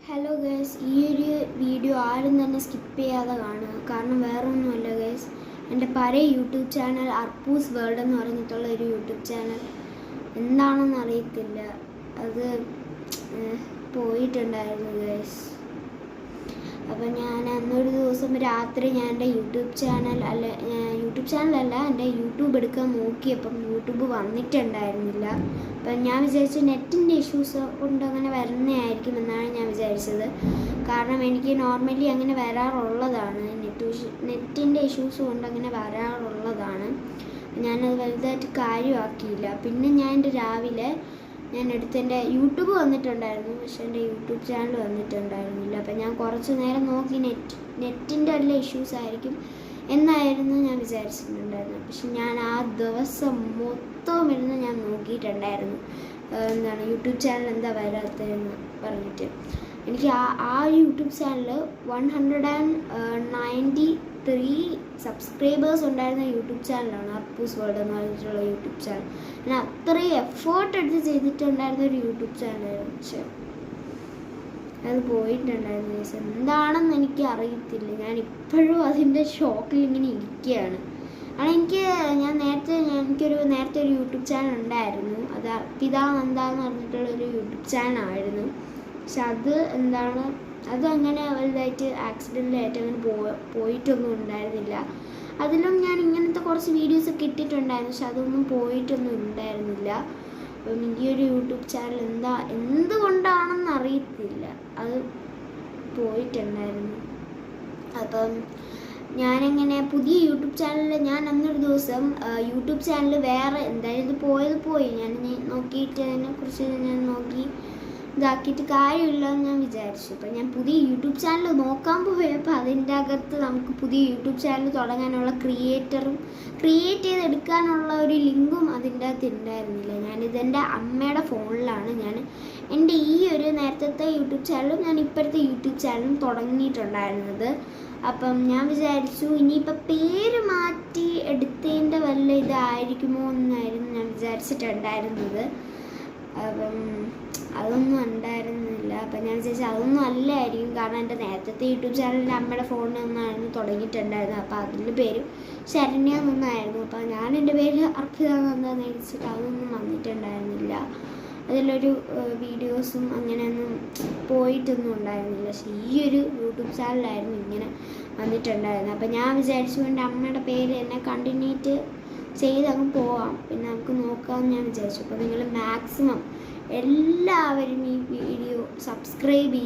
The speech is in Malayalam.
ഹലോ ഗൈസ്, ഈ ഒരു വീഡിയോ ആരും തന്നെ സ്കിപ്പ് ചെയ്യാതെ കാണുക. കാരണം വേറെ ഒന്നുമല്ല ഗൈസ്, എൻ്റെ പഴയ യൂട്യൂബ് ചാനൽ അർപ്പൂസ് വേൾഡ് എന്ന് പറഞ്ഞിട്ടുള്ള ഒരു യൂട്യൂബ് ചാനൽ എന്താണെന്ന് അറിയത്തില്ല, അത് പോയിട്ടുണ്ടായിരുന്നു ഗൈസ്. അപ്പം ഞാൻ അന്നൊരു ദിവസം രാത്രി ഞാൻ എൻ്റെ യൂട്യൂബ് ചാനലല്ല എൻ്റെ യൂട്യൂബ് എടുക്കാൻ നോക്കിയപ്പം യൂട്യൂബ് വന്നിട്ടുണ്ടായിരുന്നില്ല. അപ്പം ഞാൻ വിചാരിച്ചു നെറ്റിൻ്റെ ഇഷ്യൂസ് കൊണ്ട് അങ്ങനെ വരുന്നതായിരിക്കും എന്നാണ് ഞാൻ വിചാരിച്ചത്. കാരണം എനിക്ക് നോർമലി അങ്ങനെ വരാറുള്ളതാണ്, നെറ്റിൻ്റെ ഇഷ്യൂസ് കൊണ്ട് അങ്ങനെ വരാറുള്ളതാണ്. ഞാനത് വലുതായിട്ട് കാര്യമാക്കിയില്ല. പിന്നെ ഞാൻ രാവിലെ എടുത്ത് എൻ്റെ യൂട്യൂബ് വന്നിട്ടുണ്ടായിരുന്നു, പക്ഷേ എൻ്റെ യൂട്യൂബ് ചാനൽ വന്നിട്ടുണ്ടായിരുന്നില്ല. അപ്പം ഞാൻ കുറച്ച് നേരം നോക്കി, നെറ്റിൻ്റെ വല്ല ഇഷ്യൂസ് ആയിരിക്കും എന്നായിരുന്നു ഞാൻ വിചാരിച്ചിട്ടുണ്ടായിരുന്നു. പക്ഷെ ഞാൻ ആ ദിവസം മൊത്തം ഇരുന്ന് ഞാൻ നോക്കിയിട്ടുണ്ടായിരുന്നു യൂട്യൂബ് ചാനൽ എന്താ വരാത്തതെന്ന് പറഞ്ഞിട്ട്. എനിക്ക് ആ യൂട്യൂബ് ചാനൽ 193 സബ്സ്ക്രൈബേഴ്സ് ഉണ്ടായിരുന്ന യൂട്യൂബ് ചാനലാണ് അർപ്പൂസ് വേൾഡ് എന്ന് പറഞ്ഞിട്ടുള്ള യൂട്യൂബ് ചാനൽ. ഞാൻ അത്രയും എഫേർട്ട് എടുത്ത് ചെയ്തിട്ടുണ്ടായിരുന്ന ഒരു യൂട്യൂബ് ചാനലായിരുന്നു. പക്ഷെ അത് പോയിട്ടുണ്ടായിരുന്നു. എന്താണെന്ന് എനിക്ക് അറിയത്തില്ല, ഞാൻ ഇപ്പോഴും അതിൻ്റെ ഷോക്കിൽ ഇങ്ങനെ ഇരിക്കുകയാണ്. കാരണം എനിക്കൊരു നേരത്തെ ഒരു യൂട്യൂബ് ചാനൽ ഉണ്ടായിരുന്നു, അത് അർപ്പിത എന്താന്ന് പറഞ്ഞിട്ടുള്ളൊരു യൂട്യൂബ് ചാനലായിരുന്നു. പക്ഷെ അത് അങ്ങനെ വലുതായിട്ട് ആക്സിഡൻ്റലായിട്ട് അങ്ങനെ പോയിട്ടൊന്നും ഉണ്ടായിരുന്നില്ല. അതിലും ഞാൻ ഇങ്ങനത്തെ കുറച്ച് വീഡിയോസൊക്കെ ഇട്ടിട്ടുണ്ടായിരുന്നു, പക്ഷെ അതൊന്നും പോയിട്ടൊന്നും ഉണ്ടായിരുന്നില്ല. അപ്പം ഈ ഒരു യൂട്യൂബ് ചാനൽ എന്തുകൊണ്ടാണെന്ന് അറിയത്തില്ല, അത് പോയിട്ടുണ്ടായിരുന്നു. അപ്പം ഞാനെങ്ങനെ പുതിയ യൂട്യൂബ് ചാനലിൽ ഞാൻ അന്നൊരു ദിവസം യൂട്യൂബ് ചാനൽ വേറെ എന്തായാലും ഇത് പോയി ഞാൻ നോക്കിയിട്ട് അതിനെക്കുറിച്ച് ഞാൻ നോക്കി ഇതാക്കിയിട്ട് കാര്യമില്ലെന്ന് ഞാൻ വിചാരിച്ചു. അപ്പം ഞാൻ പുതിയ യൂട്യൂബ് ചാനൽ നോക്കാൻ പോയപ്പോൾ അതിൻ്റെ അകത്ത് നമുക്ക് പുതിയ യൂട്യൂബ് ചാനൽ തുടങ്ങാനുള്ള ക്രിയേറ്റ് ചെയ്തെടുക്കാനുള്ള ഒരു ലിങ്കും അതിൻ്റെ അകത്ത് ഉണ്ടായിരുന്നില്ല. ഞാനിതെൻ്റെ അമ്മയുടെ ഫോണിലാണ് എൻ്റെ ഈ ഒരു നേരത്തെ യൂട്യൂബ് ചാനലും ഞാൻ ഇപ്പോഴത്തെ യൂട്യൂബ് ചാനലും തുടങ്ങിയിട്ടുണ്ടായിരുന്നത്. അപ്പം ഞാൻ വിചാരിച്ചു ഇനിയിപ്പോൾ പേര് മാറ്റി എടുത്തതിൻ്റെ വല്ല ഇതായിരിക്കുമോ എന്നായിരുന്നു ഞാൻ വിചാരിച്ചിട്ടുണ്ടായിരുന്നത്. അപ്പം അതൊന്നും ഉണ്ടായിരുന്നില്ല. അപ്പം ഞാൻ വിചാരിച്ചു അതൊന്നും അല്ലായിരിക്കും, കാരണം എൻ്റെ നേരത്തെ യൂട്യൂബ് ചാനലിൻ്റെ അമ്മയുടെ ഫോണിൽ നിന്നായിരുന്നു തുടങ്ങിയിട്ടുണ്ടായിരുന്നത്. അപ്പോൾ അതിൻ്റെ പേര് ശരണ്യ എന്നായിരുന്നു. അപ്പോൾ ഞാൻ എൻ്റെ പേര് അർപ്പിത എന്താണെന്ന് വെച്ചിട്ട് അതൊന്നും വന്നിട്ടുണ്ടായിരുന്നില്ല. അതിലൊരു വീഡിയോസും അങ്ങനെയൊന്നും പോയിട്ടൊന്നും ഉണ്ടായിരുന്നില്ല. പക്ഷേ ഈ ഒരു യൂട്യൂബ് ചാനലായിരുന്നു ഇങ്ങനെ വന്നിട്ടുണ്ടായിരുന്നത്. അപ്പം ഞാൻ വിചാരിച്ചു എൻ്റെ അമ്മയുടെ പേര് എന്നെ കണ്ടിന്യൂ ചെയ്തങ്ങ് പോവാം, പിന്നെ നമുക്ക് നോക്കാമെന്ന് ഞാൻ വിചാരിച്ചു. അപ്പോൾ നിങ്ങൾ മാക്സിമം എല്ലാവരും ഈ വീഡിയോ സബ്സ്ക്രൈബ്